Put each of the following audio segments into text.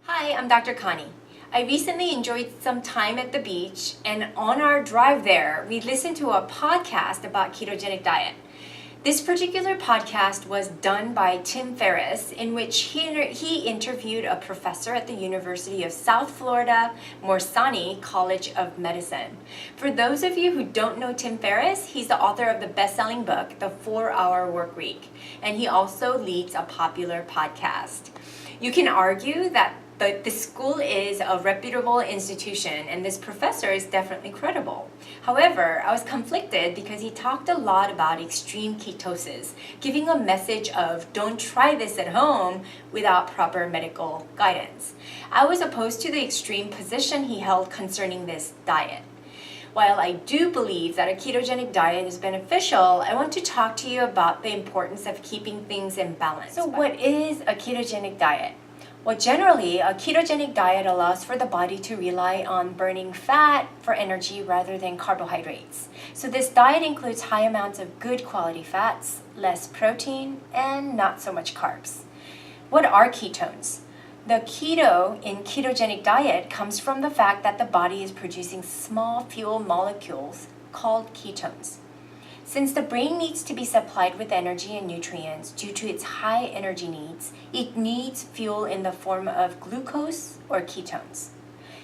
Hi, I'm Dr. Connie. I recently enjoyed some time at the beach, and on our drive there, we listened to a podcast about ketogenic diet. This particular podcast was done by Tim Ferriss, in which he interviewed a professor at the University of South Florida, Morsani College of Medicine. For those of you who don't know Tim Ferriss, he's the author of the best-selling book, The 4-Hour Workweek, and he also leads a popular podcast. You can argue that the school is a reputable institution and this professor is definitely credible. However, I was conflicted because he talked a lot about extreme ketosis, giving a message of don't try this at home without proper medical guidance. I was opposed to the extreme position he held concerning this diet. While I do believe that a ketogenic diet is beneficial, I want to talk to you about the importance of keeping things in balance. So what is a ketogenic diet? Well, generally, a ketogenic diet allows for the body to rely on burning fat for energy rather than carbohydrates. So this diet includes high amounts of good quality fats, less protein, and not so much carbs. What are ketones? The keto in ketogenic diet comes from the fact that the body is producing small fuel molecules called ketones. Since the brain needs to be supplied with energy and nutrients due to its high energy needs, it needs fuel in the form of glucose or ketones.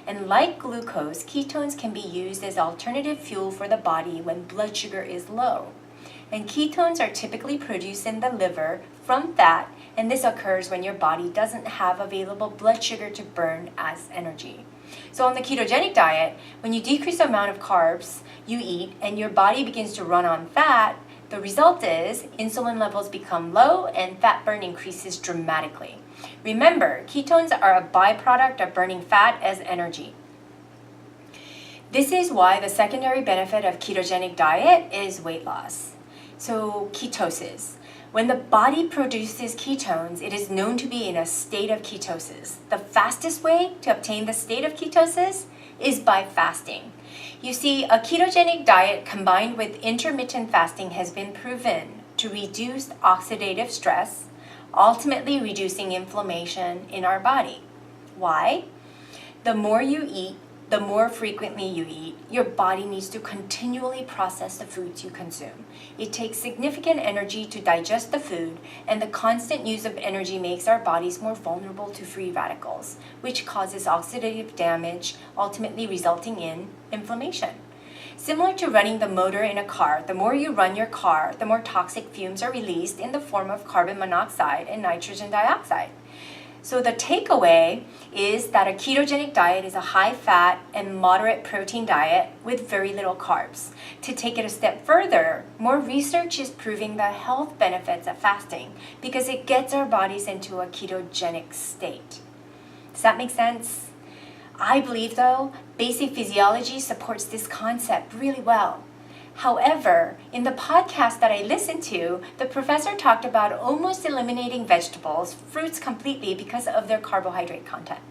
And like glucose, ketones can be used as alternative fuel for the body when blood sugar is low. And ketones are typically produced in the liver from fat, and this occurs when your body doesn't have available blood sugar to burn as energy. So on the ketogenic diet, when you decrease the amount of carbs you eat and your body begins to run on fat, the result is insulin levels become low and fat burn increases dramatically. Remember, ketones are a byproduct of burning fat as energy. This is why the secondary benefit of ketogenic diet is weight loss. So ketosis. When the body produces ketones, it is known to be in a state of ketosis. The fastest way to obtain the state of ketosis is by fasting. You see, a ketogenic diet combined with intermittent fasting has been proven to reduce oxidative stress, ultimately reducing inflammation in our body. Why? The more you eat, the more frequently you eat, your body needs to continually process the foods you consume. It takes significant energy to digest the food, and the constant use of energy makes our bodies more vulnerable to free radicals, which causes oxidative damage, ultimately resulting in inflammation. Similar to running the motor in a car, the more you run your car, the more toxic fumes are released in the form of carbon monoxide and nitrogen dioxide. So the takeaway is that a ketogenic diet is a high-fat and moderate protein diet with very little carbs. To take it a step further, more research is proving the health benefits of fasting because it gets our bodies into a ketogenic state. Does that make sense? I believe, though, basic physiology supports this concept really well. However, in the podcast that I listened to, the professor talked about almost eliminating vegetables, fruits completely because of their carbohydrate content.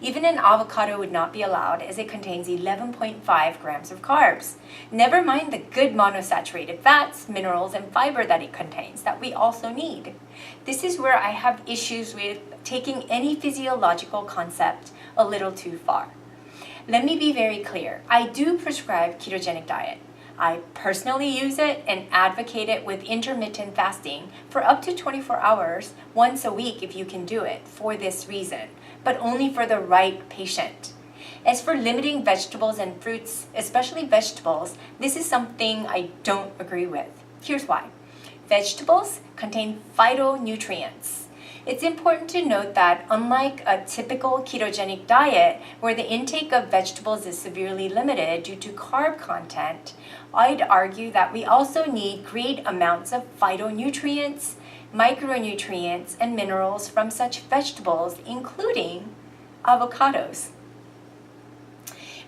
Even an avocado would not be allowed as it contains 11.5 grams of carbs. Never mind the good monosaturated fats, minerals, and fiber that it contains that we also need. This is where I have issues with taking any physiological concept a little too far. Let me be very clear. I do prescribe ketogenic diet. I personally use it and advocate it with intermittent fasting for up to 24 hours, once a week if you can do it, for this reason, but only for the right patient. As for limiting vegetables and fruits, especially vegetables, this is something I don't agree with. Here's why. Vegetables contain phytonutrients. It's important to note that unlike a typical ketogenic diet where the intake of vegetables is severely limited due to carb content, I'd argue that we also need great amounts of phytonutrients, micronutrients, and minerals from such vegetables, including avocados.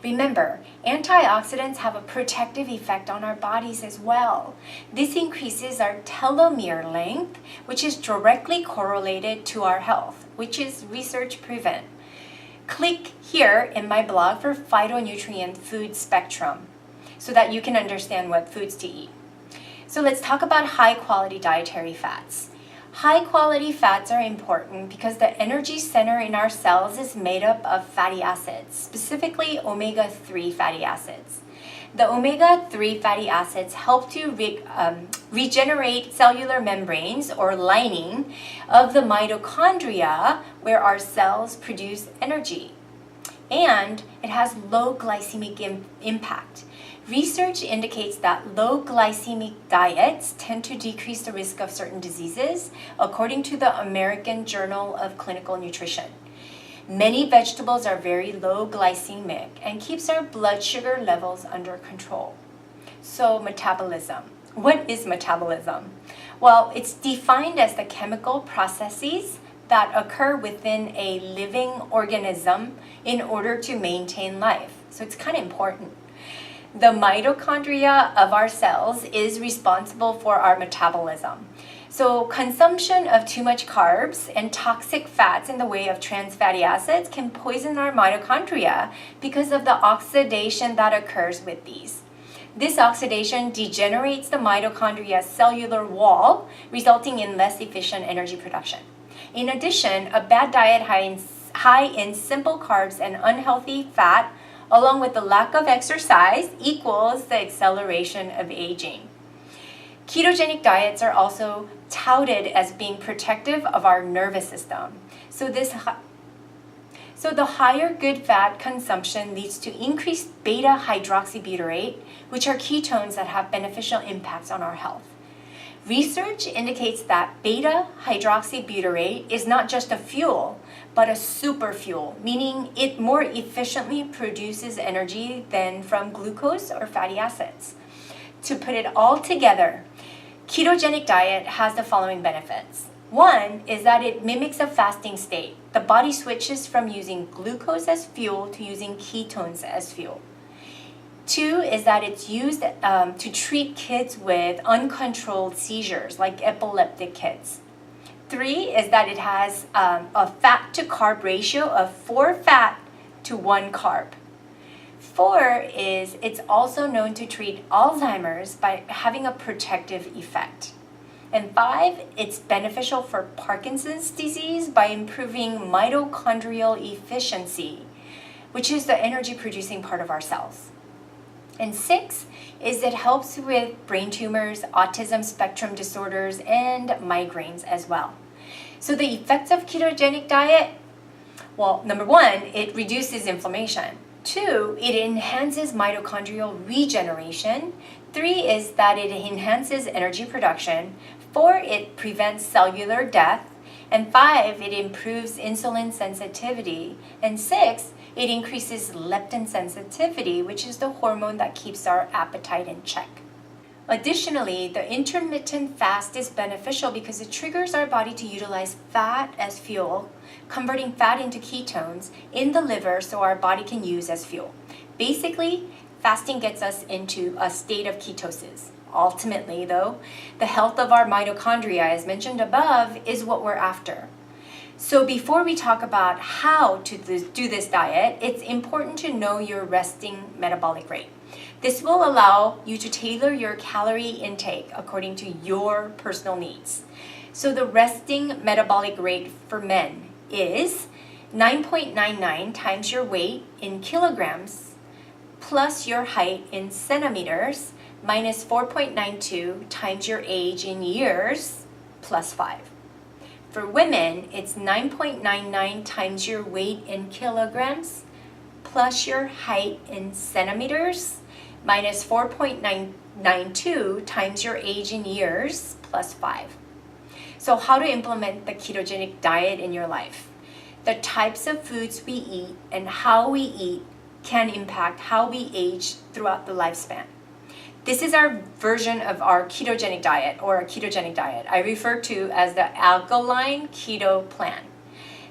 Remember, antioxidants have a protective effect on our bodies as well. This increases our telomere length, which is directly correlated to our health, which is research proven. Click here in my blog for phytonutrient food spectrum so that you can understand what foods to eat. So let's talk about high quality dietary fats. High quality fats are important because the energy center in our cells is made up of fatty acids, specifically omega-3 fatty acids. The omega-3 fatty acids help to regenerate cellular membranes or lining of the mitochondria where our cells produce energy. And it has low glycemic impact. Research indicates that low glycemic diets tend to decrease the risk of certain diseases, according to the American Journal of Clinical Nutrition. Many vegetables are very low glycemic and keeps our blood sugar levels under control. So metabolism. What is metabolism? Well, it's defined as the chemical processes that occur within a living organism in order to maintain life. So it's kind of important. The mitochondria of our cells is responsible for our metabolism. So consumption of too much carbs and toxic fats in the way of trans fatty acids can poison our mitochondria because of the oxidation that occurs with these. This oxidation degenerates the mitochondria's cellular wall, resulting in less efficient energy production. In addition, a bad diet high in simple carbs and unhealthy fat, along with the lack of exercise, equals the acceleration of aging. Ketogenic diets are also touted as being protective of our nervous system. So the higher good fat consumption leads to increased beta hydroxybutyrate, which are ketones that have beneficial impacts on our health. Research indicates that beta hydroxybutyrate is not just a fuel, but a super fuel, meaning it more efficiently produces energy than from glucose or fatty acids. To put it all together, ketogenic diet has the following benefits. One is that it mimics a fasting state. The body switches from using glucose as fuel to using ketones as fuel. Two is that it's used to treat kids with uncontrolled seizures, like epileptic kids. Three is that it has a fat to carb ratio of 4 fat to 1 carb. 4 is it's also known to treat Alzheimer's by having a protective effect. And 5, it's beneficial for Parkinson's disease by improving mitochondrial efficiency, which is the energy producing part of our cells. And 6 is it helps with brain tumors, autism spectrum disorders, and migraines as well. So the effects of ketogenic diet, well, number 1, it reduces inflammation. 2, it enhances mitochondrial regeneration. 3 is that it enhances energy production. 4, it prevents cellular death. And 5, it improves insulin sensitivity. And 6, it increases leptin sensitivity, which is the hormone that keeps our appetite in check. Additionally, the intermittent fast is beneficial because it triggers our body to utilize fat as fuel, converting fat into ketones in the liver so our body can use as fuel. Basically, fasting gets us into a state of ketosis. Ultimately, though, the health of our mitochondria, as mentioned above, is what we're after. So before we talk about how to do this diet, it's important to know your resting metabolic rate. This will allow you to tailor your calorie intake according to your personal needs. So the resting metabolic rate for men is 9.99 times your weight in kilograms plus your height in centimeters minus 4.92 times your age in years plus 5. For women, it's 9.99 times your weight in kilograms plus your height in centimeters minus 4.92 times your age in years plus 5. So how to implement the ketogenic diet in your life? The types of foods we eat and how we eat can impact how we age throughout the lifespan. This is our version of our ketogenic diet or a ketogenic diet. I refer to as the alkaline keto plan.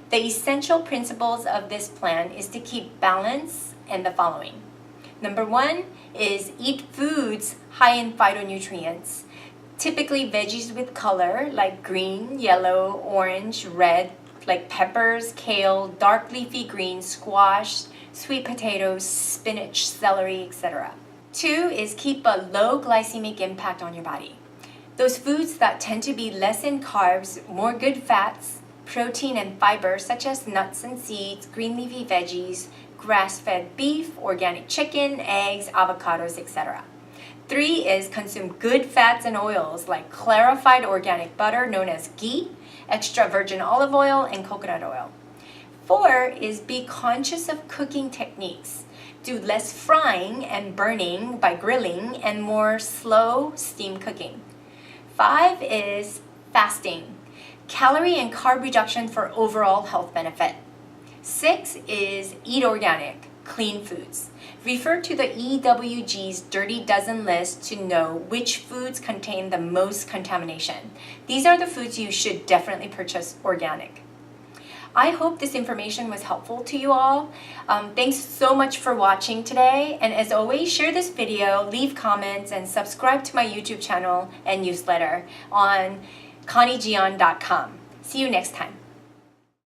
The essential principles of this plan is to keep balance and the following. Number 1 is eat foods high in phytonutrients, typically veggies with color like green, yellow, orange, red, like peppers, kale, dark leafy greens, squash, sweet potatoes, spinach, celery, etc. 2 is keep a low glycemic impact on your body. Those foods that tend to be less in carbs, more good fats, protein and fiber such as nuts and seeds, green leafy veggies, grass-fed beef, organic chicken, eggs, avocados, etc. 3 is consume good fats and oils like clarified organic butter known as ghee, extra virgin olive oil, and coconut oil. 4 is be conscious of cooking techniques. Do less frying and burning by grilling and more slow steam cooking. 5 is fasting. Calorie and carb reduction for overall health benefit. 6 is eat organic, clean foods. Refer to the EWG's Dirty Dozen list to know which foods contain the most contamination. These are the foods you should definitely purchase organic. I hope this information was helpful to you all. Thanks so much for watching today. And as always, share this video, leave comments, and subscribe to my YouTube channel and newsletter on conniegion.com. See you next time.